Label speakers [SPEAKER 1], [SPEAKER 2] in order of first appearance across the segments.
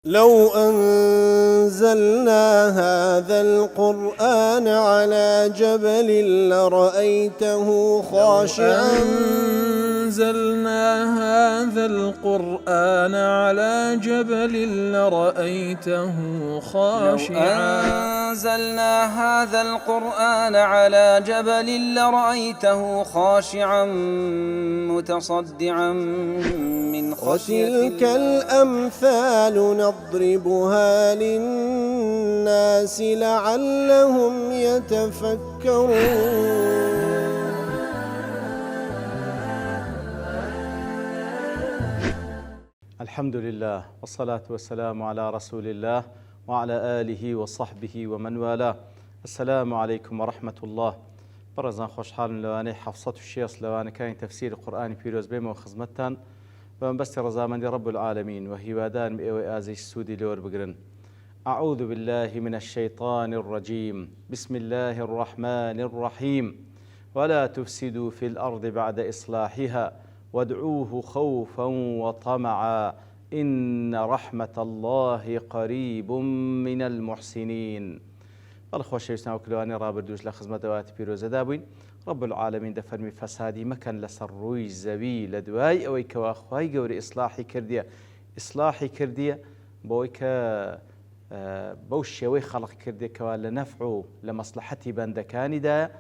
[SPEAKER 1] لو أنزلنا هذا القرآن على جبل لرأيته خاشعا
[SPEAKER 2] أنزلنا هذا القرآن على جبل لرأيته خاشعا
[SPEAKER 3] أنزلنا هذا القرآن على جبل لرأيته خاشعا متصدعا من خشية
[SPEAKER 1] وتلك الأمثال نضربها للناس لعلهم يتفكرون.
[SPEAKER 4] الحمد لله والصلاة والسلام على رسول الله وعلى آله وصحبه ومن والاه. السلام عليكم ورحمة الله. برزان خوشحال لواني حفصة الشيخ لواني كان تفسير القرآن بيروز بيمو خزمتان بس رزامندي رب العالمين وهيوادان بإيوي آزي السودي لور بقرن. أعوذ بالله من الشيطان الرجيم. بسم الله الرحمن الرحيم. ولا تفسدوا في الأرض بعد إصلاحها وادعوه خوفا وطمعا إن رحمة الله قريب من المحسنين. الخوش يسنا وكلواني رابر دوش لخزمة دوات بيروز دابوين رب العالمين دفرمي فسادي مكان لسروي زبي لدواي أوي كواخواي قوري إصلاحي كردية بويك بوشي وي خلق كردية كوان لنفعه لمصلحتي بندكاني دا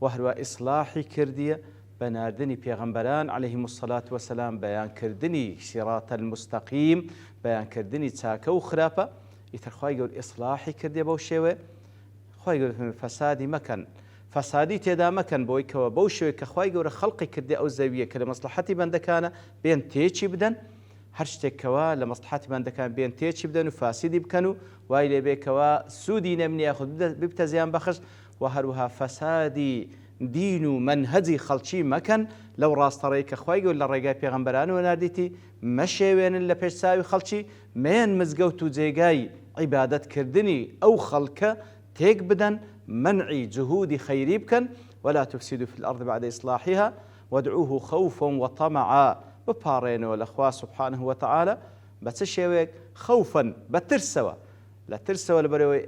[SPEAKER 4] وهروا إصلاحي كردية بناردني پیغمبران عليهم الصلاة والسلام بيان كردني صراط المستقيم بيان كردني تاكو خرافة يترخواي قول إصلاحي كردية بوشيوه خواي قول فسادي مكان فسادي تيدا مكان بويكوا بوشيوه كخواي قول خلقي كردية أو زاوية كلمصلحتي بندكانا بين تيتشي بدن هرشتك كوا لمصلحتي بندكان بين تيتشي بدن وفاسدي بكنو وايلي بيكوا سودي نمني ياخذ ببتزيان بخش وهروها فسادي دين و منهجی خەڵکی مەکەن لەو ڕاستەڕێی کە خوای گەورە لە ڕێگای پێغەمبەرانەوە ناردیتی مەشێوێنن لە پێش چاوی خەڵکی مێن مزگەوت و جێگای عیبادەتکردنی ئەو خەڵکە تێک بدەن منعی جهودی خەیری بکەن ولا تفسدوا في الأرض بعد إصلاحها وادعوه خوفا وطمعا بپارێنەوە لە خوا سبحانه وتعالى بە چ شێوەیەک خوفا بەترسەوە لە ترسەوە لەبەرەوەی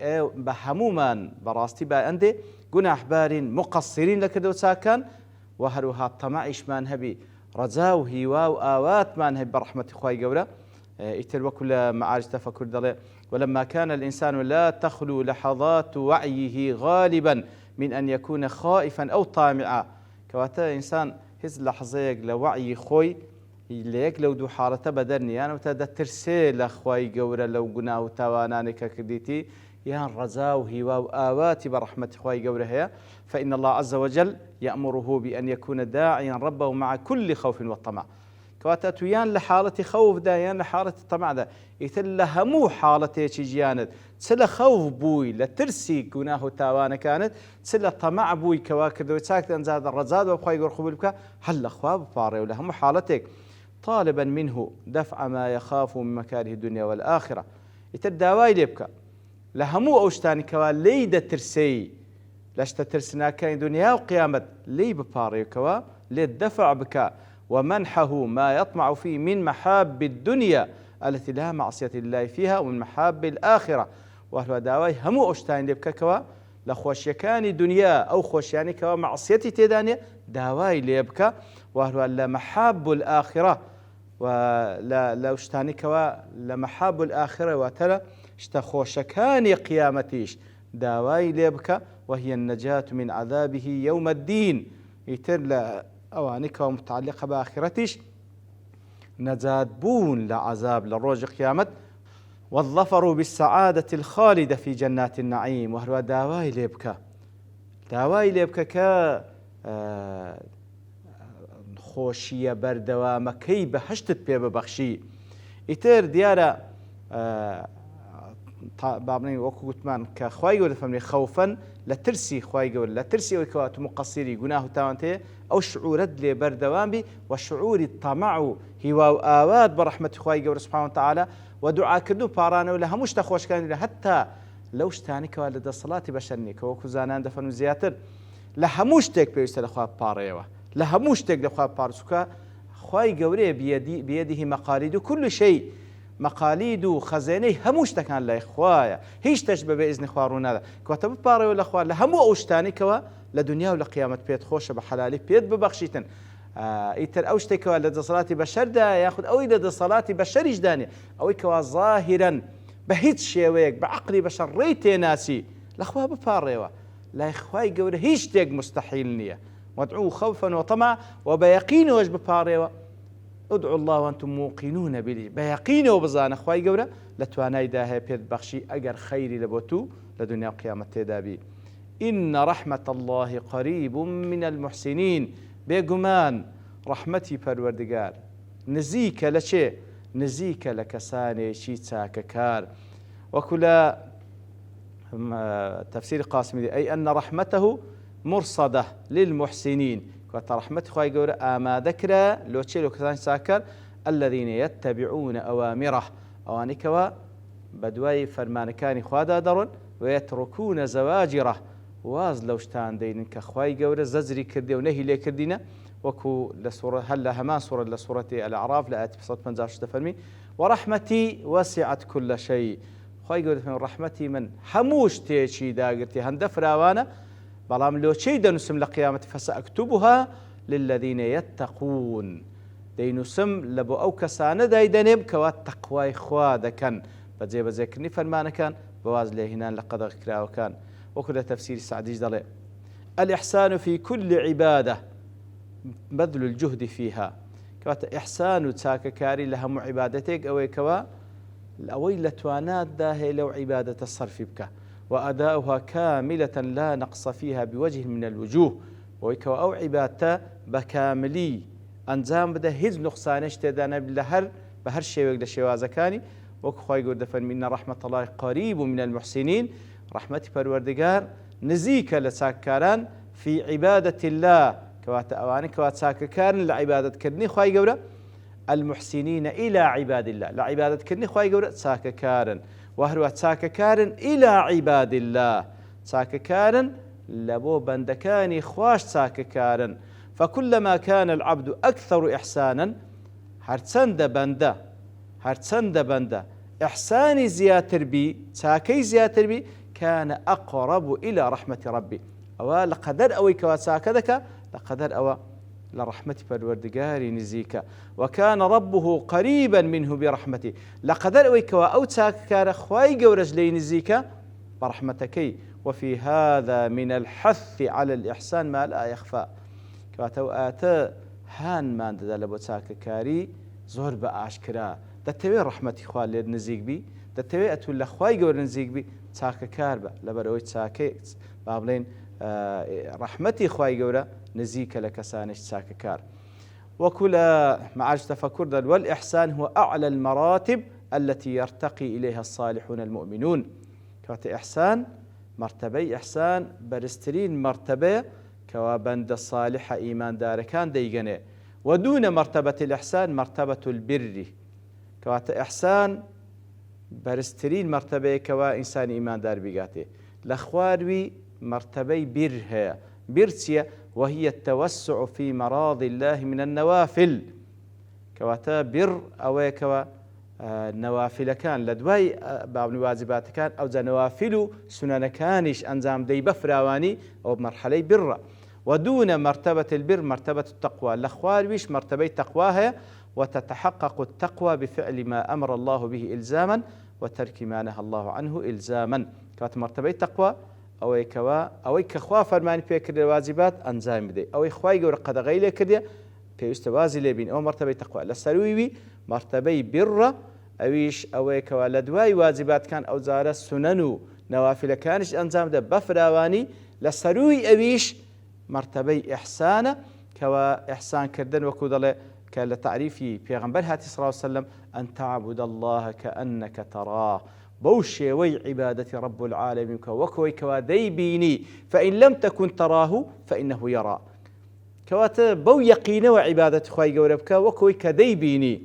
[SPEAKER 4] بە هەمومان بەڕاستی با ئەندێ گوناحبارین مقصرین لەکردەوە چاکان و هەروها تەمەعیشمان هەبی ڕەجا و هیوا و ئاواتمان هەبی بە ڕەحمەتی خوای گەورە. ئیتر وەکو لە مەعارج تەفەکر دەڵێ ولما كان الإنسان لا تخلو لحظات وعيه غالبا من أن يكون خائفا أو طامعا کەواتە ئینسان هیچ لەحظەیەک لە وعی خۆی لەیەک لەو دوو حاڵەتە بەدەرنیانەوە دەترسێ لە خوای گەورە لەو گوناه و تاوانانێک کە کردیتی يان رزاو هوا وآواتي برحمة خواي قورها فإن الله عز وجل يأمره بأن يكون داعيا ربه مع كل خوف وطمع كواتاتو يان لحالة خوف دا يان لحالة الطمع دا يتل همو حالة جيانت تسلا خوف بوي لترسي قناه تاوانا كانت تسلا طمع بوي كواكد ويتساكت أنزاد الرزاد وبخواي قور خبولك هل أخواب فاري ولهم حالتك طالبا منه دفع ما يخاف من مكاره الدنيا والآخرة يتل داواي ليبكا لهمو أوشتاني كوا ليدا ترسي لاشتا ترسنا كان دنيا وقيامة لي بباري كوا للدفع بك ومنحه ما يطمع فيه من محاب الدنيا التي لا معصية الله فيها ومن محاب الآخرة وهو داواي همو أوشتاني لبكا كوا لخوشيكاني دنيا أو خوشياني كوا معصيتي تدانية داواي ليبكا وهو لمحاب الآخرة ولا لوشتاني كوا لمحاب الآخرة وتلا اشتخوشكاني قيامتيش داواي ليبكا وهي النجاة من عذابه يوم الدين يتر أوانك ومتعلقة بآخرتيش نجات بون لعذاب لروج قيامت والظفر بالسعادة الخالدة في جنات النعيم وهو داواي ليبكا كا خوشية بردوامة كي بهشتت بي ببخشي يتر ديارة بابني وكو قتمان كخواي قول فهمني خوفا لترسي خواي قول لترسي وكوات مقصري قناه تاوانتي أو شعور لي بردوام بي وشعور الطمع هو آوات برحمة خواي قول سبحانه وتعالى ودعاء كردو بارانا ولا هموش تخوش كان حتى لو شتاني كوالد الصلاة بشرني كوكو زانان دفنو زياتر لهموش تيك بيوست لخواب باريوه لهموش تيك لخواب بارسوكا خواي قولي بيده مقاليد كل شيء مەقالید و خەزێنەی هەموو شتەکان لای خوایە، هیچ تەش بە بێئیزنی خوا ڕوو نادا کەواتە بپارڕێەوە لە خوا لە هەموو ئەو شتانێکەوە لە دنیا و لە قیامەت پێت خۆشە بە حەلالی پێت ببەخشیتن. ئیتر ئەو شتێکەوە لە دەسەڵاتی بەشەردا یاخود ئەوەی لە دەسەڵاتی بەشەریش دانێ ئەوەی کەوا ظاهیرەن بە هیچ شێوەیەک بە عەقلی بەشەر ڕێی تێناسی لەخوا بپارڕێەوە، لای خوای گەورە هیچ شتێک مستەحیل نییە. وادعوه خوفا وطمعا وبيقينه بپارڕێەوە. ادعوا الله وانتم موقنون به، بيقينه بزانە خوای گەورە لە توانایدا هەیە پێت بەخشی ئەگەر خەیری لە بۆ تو لە دنیا و قیامەت تێدا بی. إن رحمة الله قريب من المحسنين، بێگومان ڕەحمەتی پەروەردگار نزیکە لە چێ؟ نزیکە لە کەسانێکی چاکەکار. وەکو لە تفسير قاسمی أي أن رحمته مرصدة للمحسنين، كواتە ڕەحمەتی خوای گەورە ئامادەکرا لۆ چێ لۆ کەسانی چاکەکار الذين يتبعون أوامره، ئەوانەی کەوا بە دوای فەرمانەکانی خوادا دەڕۆن ويتركون زواجره، واز لەو شتان دەینن کە خوای گەورە زەجری کردێ و نەهی لێ کردینە. وەکو لە سوورە هەر لە هەمان سوورە لە سوورەتی الأعراف لە ئاەتی 156 دەفەرمی وەڕەحمەتی وەسعت كل شيء، خوای گەورە دەفەرمێ ڕەحمەتی من هەموو شتێکی داگرتی. هەندە فراوانە بەڵام لۆچەی دەنووسم لە قیامەتی فەسەئەکتوبها للذین یتقون، دەینووسم لە بۆ ئەو کەسانە دایدەنێم کەوا تەقوای خوا دەکەن بە جێبەجێکردنی فەرمانەکان بەواز لێهێنان لە قەدەغ کراوەکان. وەکو لە تەفسیری سعدیش دەڵێ الإحسان في كل عبادة بذل الجهد فيها، کەواتە ئیحسان و چاکەکاری لە هەموو عیبادەتێک ئەوەی کەوا ئەوەی لە تواناتدا هەیە لەو عیبادەتە سەرفی بکە وأداؤها كاملة لا نقص فيها بوجه من الوجوه، ويكو أو عبادته بكاملي أنزام بده هز نقصانش تدانا بهر شيء لشوازكاني. وكو خواهي قرد فرمي إن رحمة الله قريب من المحسنين، رحمتي پروردگار نزيك لساكاران في عبادة الله، كوات أواني كوات ساكاران لعبادة كرني خواهي قرد المحسنين إلى عباد الله، لعبادة كرني خواهي قرد ساكاران وهروە چاکەکارن إلى عباد الله، چاکەکارن لەبۆ بەندەکانی خوش چاکەکارن. فكلما كان العبد أكثر إحسانا، هەرچەندە بەندە إحسانی زیاتر بی چاکەی زیاتر بی كان أقرب إلى رحمة ربي، ئەوە لەقەدەر ئەوەی کەوا چاکە دەکا لەقەدەر ئەوە لە ڕەحمەتی پەروەردگاری نزیکە. وكان ربه قريبا منه برحمته، لەقەدەر ئەوەی کەوا ئەو چاکەکارە خوای گەورەش لێی نزیکە بەڕەحمەتەکەی. وفي هذا من الحث على الإحسان ما لا يخفى، کەواتە ئەو ئاتە هانمان دەدا لە بۆ چاکەکاری زۆر بە ئاشکرا. دەتەوێت ڕەحمەتی خوا لێت نزیک بی، دەتەوێت ئەتون لە خوای گەورە نزیک بی چاکەکار بە، لەبەرەوەی چاکەی با بڵێن ڕەحمەتی خوای گەورە نزیکە لە کەسانێک چاکەکار. وەکو لە معاج تەفەکوور دەڵێن والإحسان هو أعلى المراتب التي يرتقي إليها الصالحون المؤمنون، کەواتە ئیحسان مرتبەی ئیحسان بەرزترین مرتبەیە کەوا بەندە صالحە ئیماندارەکان دەیگەنێ. ودون مرتبة الإحسان مرتبة البر، کەواتە ئیحسان بەرزترین مرتبەیە کەوا ئینسانی ئیماندار بیگاتێ. لە خواروی مرتبەی بر هەیە. بر چییە؟ وهي التوسع في مراض الله من النوافل، کەواتە بر ئەوەیە کەوا نەوافلەکان لە دوای بابنی واجباتەکان ئەوجا نەوافل و سنەنەکانیش ئەنجام دەی بە فراوانی ئەو مەرحەلەی برڕە. ودون مرتبة البر مرتبة التقوى، لە خوارویش مرتبەی تەقوا هەیە. وتتحقق التقوى بفعل ما أمر الله به إلزاما وترك ما نهى الله عنه إلزاما، كانت مرتبة تقوى ئەوەی کە خوا فەرمانی پێ کردێ واجبات ئەنجام بدەیت، ئەوەی خوای گەورە قەدەغەی لێ کردێ پێویستە وازی لێبین، ئەوە مرتبەی تەقوا. لە سەرویوی مرتبەی بڕە، ئەویش ئەوەیە کەوا لە دوای واجباتکان ئەو جارە سونەن و نەوافلەکانیش ئەنجام بدە بە فراوانی. لە سەروی ئەویش مرتبەی ئیحسانە کەوا ئیحسانکردن وەکو دەڵێ کە لە تعریفی پێغەمبەر هاتی صلی الله عليه وسلم أن تعبد الله كأنك تراه، بەو شێوەی عیبادەتی رب العالمین کە وەکەوەی کەوا دەیبینی فإن لم تكن تراه فإنه يرى، کەواتە بەو یەقینەوە عیبادەتی خوای گەورە بکە وەکەوەی کە دەیبینی.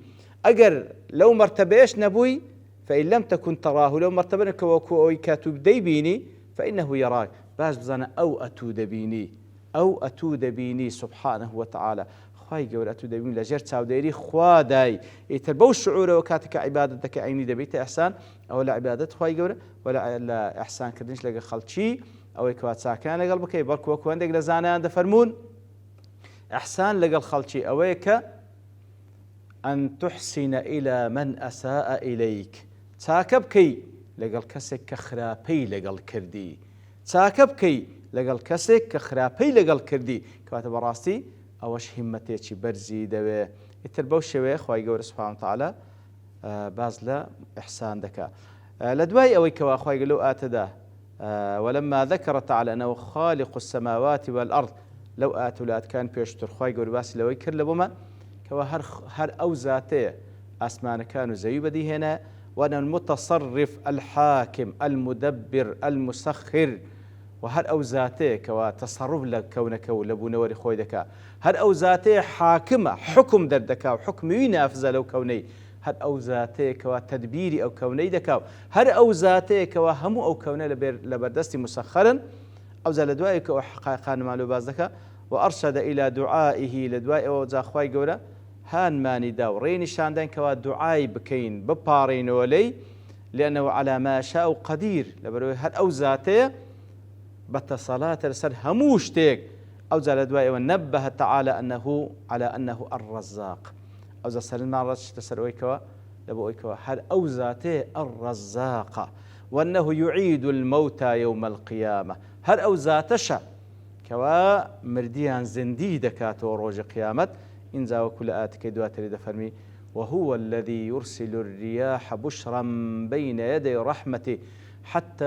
[SPEAKER 4] ئەگەر لەو مرتبەیەش نەبووی فإن لم تكن تراه، لەو مرتبە کە وەکو ئەوەی کە تو دەیبینی فإنه يراك، باش بزانە ئەو ئەتوو دەبینی، ئەو ئەتوو دەبینی سبحانه وتعالى. خی گەورە تو دەبین لەژێر چاودێری خوا دای ئیتر بەو شعورەوە کاتێککە عیبادەت دەکە عینی دەبێتە ئەحسان ئەوە لە عیبادەت خی گەورە وە لە ئەحسانکردنش لەگە خەڵکی ئەوەی کەوا چاکان لەگەڵ بکەی بەڵکو وەکو هەندێک لە زانایان دەفەرمونون ئەحسان لەگەڵ خەڵکی ئەوەیە کە ئەن تحسینە ئیلا من ئەساء ئیلەیک چاکە بکەی لەگەڵ کەسێک کە خراپەی لەگەڵ کردی چاکە بکەی لەگەڵ کەسێک کە خراپەی لەگەڵ کردی کەواتە بەڕاستی ئەوەش هیمەتێکی بەرزی دەوێ ئیتر بەو شێوەیە خی گەورە سوبحانەهو وتەعالە باز لە ئیحسان دەکا لە دوای ئەوەی کەوا خی گەورە لەو ئاتەدا ولما ذكر تعالى أنه خالق السماوات والأرض لو آتولات كان بيشتر خواي قول باسي لو يكر لبما كوا هر أو ذاته أسمان كانوا زي بدي هنا وأنا المتصرف الحاكم المدبر المسخر وهر أو ذاته كوا تصرف لك كونك ولبونا وري خوي دكا هر أو ذاته حاكمة حكم دردكا وحكم ينافذ لو كوني هر أو ذاته كوا تدبيري أو كوني دكاو هر أو ذاته كوا همو أو كوني لبردستي مسخرا أو زال دعائي كوا حقائقان مالو بازدكا وأرشد إلى دعائه لدعائي وزاخواي قولا هان ماني داو ريني شاندين كوا دعائي بكين ببارين ولي لأنه على ما شاء قدير لبروي هر أو ذاته بتصلاة لسر هموش تيك أو زال دعائي ونبه تعالى أنه على أنه الرزاق أو زال سلمان رش تسروي كوا لبوي كوا هر أو ذاته الرزاق وأنه يعيد الموتى يوم القيامة هر أو ذاتش كوا مرديان زندي دكات وروج قيامت إن زاو كل آتك دواتري دفرمي وهو الذي يرسل الرياح بشرا بين يدي رحمته حتى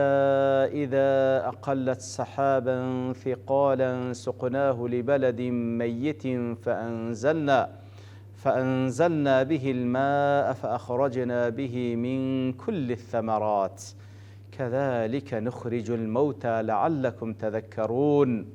[SPEAKER 4] إذا أقلت سحابا ثقالا سقناه لبلد ميت فأنزلنا به الماء فأخرجنا به من كل الثمرات كذلك نخرج الموتى لعلكم تذكرون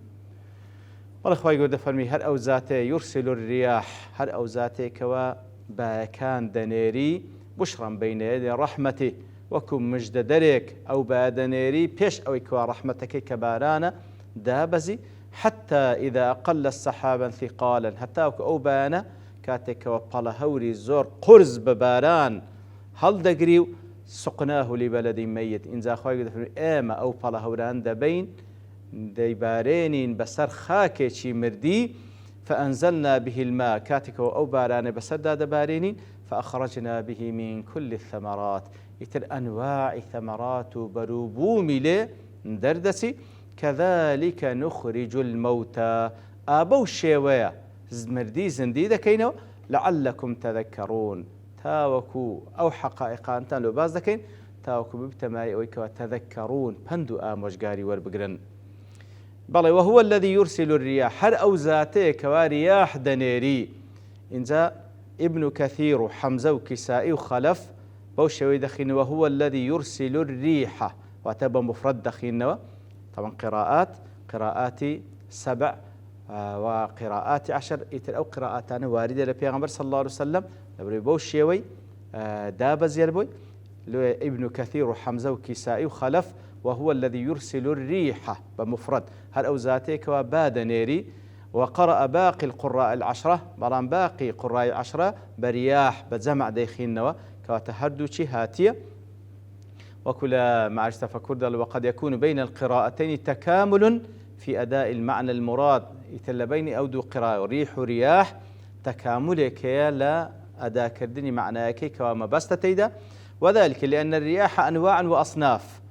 [SPEAKER 4] والأخوة يقول دفرمي هر أو ذاته يرسل الرياح هر أو ذاته كوا باكان دنيري بشرا بين يدي رحمته وكم مجد دريك أو بادنيري بيش أو كوا رحمتك كبارانا دابزي حتى إذا أقل السحابا ثقالا حتى أو بانا كاتك وبالهوري زور قرز بباران هل دقريو سقناه لبلد ميت إن ذا خواهي قد فرمي إيما أو بالهوران دبين ديبارينين بسر خاكي مردي فأنزلنا به الماء كاتك أو باران بسر دبارينين فأخرجنا به من كل الثمرات يتر أنواع ثمرات بروبومي لي دردسي كذلك نخرج الموتى أبو الشيوية مردي زندي دكينو لعلكم تذكرون تاوكو أو حقائقان تانلو باز دكين تاوكو ببتماي أويكوا تذكرون بندو آموشقاري وربقرن بلى وهو الذي يرسل الرياح هر أو ذاته كوا رياح دنيري إنزا ابن كثير وحمزة وكسائي وخلف بوشوي دخين وهو الذي يرسل الريح واتبا مفرد دخين طبعا قراءات 7 وقراءات 10 إتر أو قراءاتان واردة لبيغمبر صلى الله عليه وسلم لبري بوشيوي دابز يلبوي ابن كثير وحمزة وكسائي وخلف وهو الذي يرسل الريح بمفرد هل أو ذاتك وباد نيري وقرأ باقي القراء 10 بران باقي قراء 10 برياح بجمع ديخين نوا كواتهردو هاتية وكل معاش تفكر دل وقد يكون بين القراءتين تكامل في أداء المعنى المراد يتل بين أودو قراءة ريح رياح تكاملك لا أداء كردني معناك كوما بستتيدا وذلك لأن الرياح أنواع وأصناف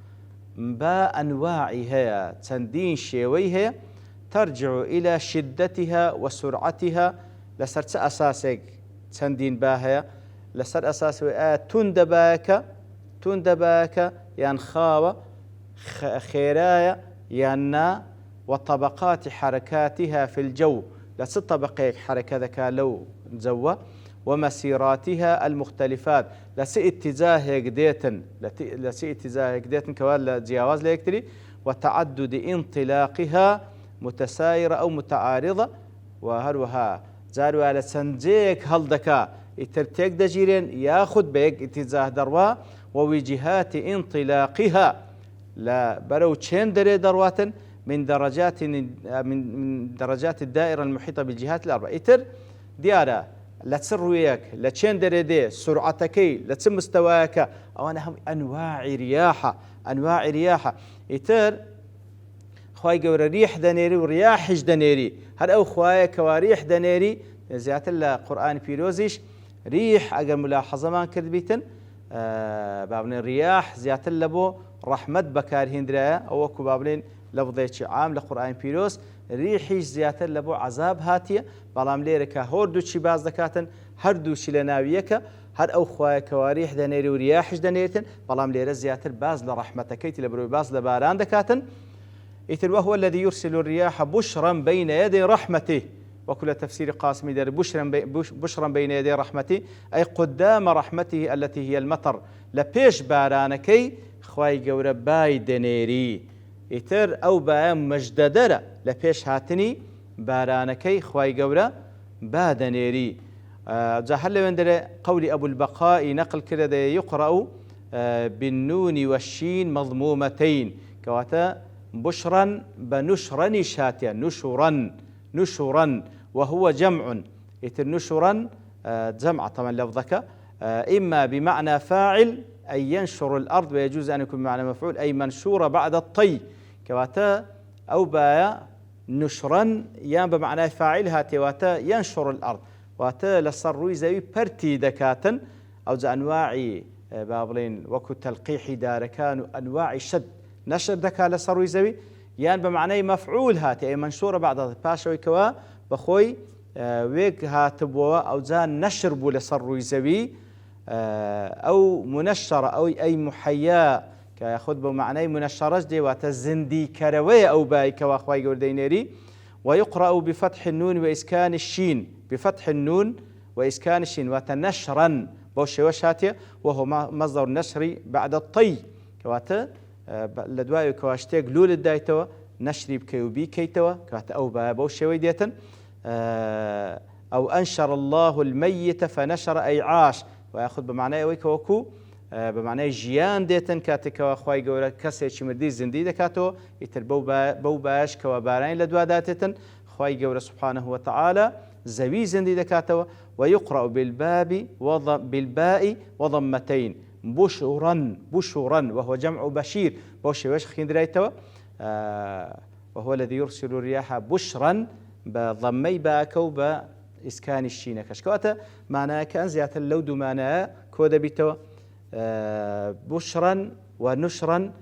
[SPEAKER 4] با أنواعها تندين شيويها ترجع إلى شدتها وسرعتها لسرت أساسك تندين باها لسر أساس تندباك ينخاوة خيرايا ينا وطبقات حركاتها في الجو لست طبقات حركة ذكا لو زوا ومسيراتها المختلفات لسي اتجاه قديتن كوال جياواز ليكتري وتعدد انطلاقها متسايرة أو متعارضة وهروها زاروا على سنجيك هلدكا الترتيك دجيرين ياخذ بيك اتجاه دروا ووجهات انطلاقها لا برو تشين دري دروات من درجات الدائرة المحيطة بالجهات الأربع إتر دیارە لە چ ڕوویەک لە چێن دەرێدێ سرعەتەکەی لە چ مستەوایەکە ئەوانە هەم ئەنواعی ریاحە ئیتر خوای گەورە ریح دەنێری و ریاحش دەنێری هەر ئەو خوایە کەوا ریح دەنێری زیاتر لە قورئانی پیرۆزیش ریح ئەگەر ملاحەزەمان کرد بیتن با بڵێن ریاح زیاتر لە بۆ ڕەحمەت بەکارهێنرایە ئەو وەکو با بڵێن لەفظێکی عام لە قورئانی پیرۆز ریحیش زیاتر لە بۆ عەزاب هاتیە بەڵام لێرەکە هەردووچی باز دەکاتن هەردووچی لە ناویەکە هەر ئەو خوایە کەوا ریح دەنێری و ریاحش دەنێتن بەڵام لێرە زیاتر باز لە ڕەحمەتەکەیتی لە بەرەوەی باز لە باران دەکاتن ئیتر وهو الذي يرسل الرياح بشرا بين يدي رحمته وكل تفسير قاسمي در بشرا بين يدي رحمته أي قدام رحمته التي هي المطر لبيش بارانكي خواي گەورە بای دەنێری ئیتر ئەو بایە مەجدەدەرە لە پێش هاتنی بارانەکەی خوای گەورە با دەنێری جا هەر لەوێندەرێ قولی ئەبو البەقائی نەقل کردە يقرأ بالنون والشين مضمومتين کەواتە بشرا بنشرا شاتيا نشرا وهو جمع إتر نشرا جمع طبعا لفظك إما بمعنى فاعل أي ينشر الأرض ويجوز أن يكون بمعنى مفعول أي منشورة بعد الطي كواتا أو بايا نشرا يان بمعنى فاعل هاتي واتا ينشر الأرض واتا لصروي زي برتي دكاتا أو ذا أنواع بابلين وكو تلقيح داركان أنواع شد نشر دكا لصروي زوي يان بمعنى مفعول هاتي أي منشورة بعد باشوي كوا بخوي ويك هاتبوا أو زان نشر بو لصروي زوي أو منشرة أو أي محيا كياخذ بمعنى منشرة دي وتزندي كروي أو باي كوا أخوي جوردينيري ويقرأ بفتح النون وإسكان الشين بفتح النون وإسكان الشين وتنشرا بوشي وشاتيا وهو مصدر النشر بعد الطي كواتا لدواي كواشتيق لول الدايتوا نشري بكيوبي كيتوا كواتا أو بوشي ويديتا أو أنشر الله الميت فنشر أي عاش ويأخذ بمعنى ويكوكو بمعنى جيان ديتن كاتك وأخوي جورا كسر مردي زندي دكاتو يتر بو باش كوابارين لدوا داتتن أخوي جورا سبحانه وتعالى زوي زندي دكاتو ويقرأ بالباء وضمتين بشرا وهو جمع بشير بوشي وش خيندريتو وهو الذي يرسل الرياح بشرا بضمي باكو إسكان الشين كشكوتا معناها كان زيادة اللود معناها كودا بيتو بشرا ونشرا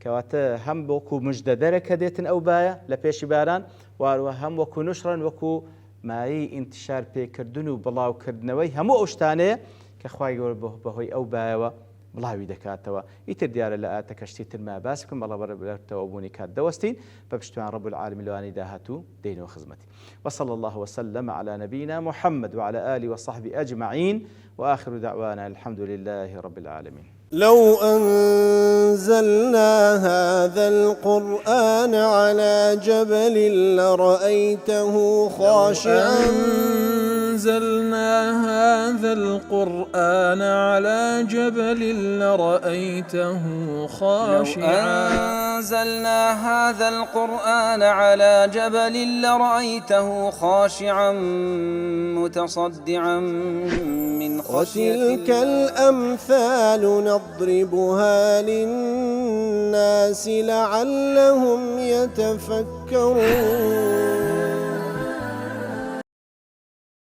[SPEAKER 4] كواتا هم وكو مجددرة كديتن أو بايا لبيش باران وهم وكو نشرا وكو ماي انتشار بكردنو بلاو كردنوي همو أوشتاني كخواي يقول بهوي أو بايا بڵاوی دەکاتەوە ئیتر دیارە لە ئاتەکەشتیتر ما باسکم بەڵە بەرەبەرەوە بوونی کات دەوەستین بە پشتیوان رب العالمین لەوانەی داهاتوو دێنەوە خزمەتی وصلى الله وسلم على نبينا محمد وعلى آله وصحبه أجمعين وآخر دعوانا الحمد لله رب العالمين
[SPEAKER 1] لو أنزلنا هذا القرآن على جبل لرأيته خاشعا
[SPEAKER 2] أنزلنا هذا القرآن على جبل لرأيته خاشعا
[SPEAKER 3] أنزلنا هذا القرآن على جبل لرأيته خاشعا متصدعا من خشية الله
[SPEAKER 1] وتلك الأمثال نضربها للناس لعلهم يتفكرون